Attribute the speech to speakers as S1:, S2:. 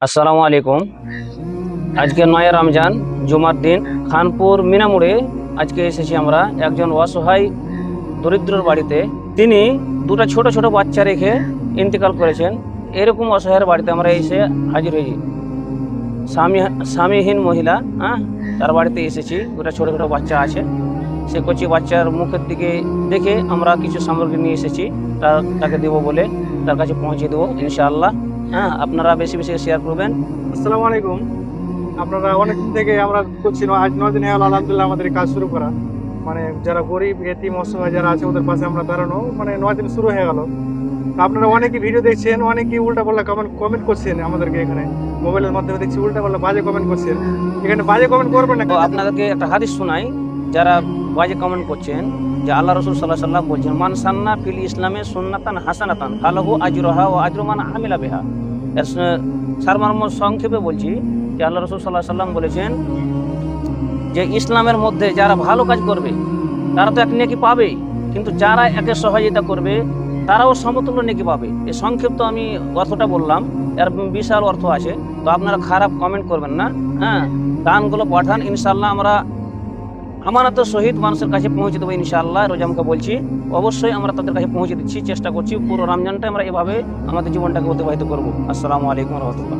S1: আসসালামু আলাইকুম। আজকে 9 রমজান জুমার দিন খানপুর মিনামুড়ে আজকে এসেছি আমরা একজন অসহায় দরিদ্রর বাড়িতে। তিনি দুটো ছোট ছোট বাচ্চা রেখে ইন্তেকাল করেছেন। এরকম অসহায়ের বাড়িতে আমরা এসে হাজির হয়েছি। স্বামীহীন মহিলা, তার বাড়িতে এসেছি। দুটো ছোট ছোট বাচ্চা আছে। সে কচি বাচ্চার মুখের দিকে দেখে আমরা কিছু সামগ্রী নিয়ে এসেছি, তাকে দেবো বলে, তার কাছে পৌঁছে দেবো ইনশাআল্লাহ। আপনারা বেশি বেশি শেয়ার করবেন।
S2: আসসালামু আলাইকুম। আপনারা অনেকদিন থেকে আমরা করছি, আজ 9 দিন হয়ে গেল আলহামদুলিল্লাহ আমাদের এই কাজ শুরু করা। মানে যারা গরিব এতিম অসহায় যারা আছে ওদের পাশে আমরা দাঁড়ানো, 9 দিন শুরু হয়ে গেল। আপনারা অনেকে ভিডিও দেখছেন, অনেকেই উল্টাপাল্টা কমেন্ট করছেন আমাদেরকে। এখানে মোবাইলের মাধ্যমে দেখছি উল্টাপাল্টা বাজে কমেন্ট করছেন। এখানে বাজে কমেন্ট করবেন না।
S1: তো আপনাদেরকে একটা হাদিস শোনাই। যারা বাজে কমেন্ট করছেন, যে আল্লাহ রাসূল সাল্লাল্লাহু আলাইহি ওয়াসাল্লাম বলছেন, মান সান্না ফিল ইসলামে সুন্নাতান হাসানাতান ফালাহু আজরুহা ওয়া আজরু মান আমিলা বিহা। এর সারমর্ম সংক্ষেপে বলছি যে আল্লাহ রাসূল সাল্লাল্লাহু আলাইহি ওয়াসাল্লাম বলেছেন যে ইসলামের মধ্যে যারা ভালো কাজ করবে তারা তো এক নেকি পাবেই, কিন্তু যারা একে সহযোগিতা করবে তারাও সমতুল্য নেকি পাবে। এই সংক্ষিপ্ত আমি অর্থটা বললাম, এর বিশাল অর্থ আছে। তো আপনারা খারাপ কমেন্ট করবেন না। দানগুলো পাঠান, ইনশাআল্লাহ আমরা আমানতের সহিত মানুষের কাছে পৌঁছে দেবো ইনশাআল্লাহ। রোজামকে বলছি অবশ্যই আমরা তাদের কাছে পৌঁছে দিচ্ছি, চেষ্টা করছি। পুরো রমজানটা আমরা এভাবে আমাদের জীবনটাকে অতিবাহিত করবো। আসসালামু আলাইকুম ওয়া রাহমাতুল্লাহ।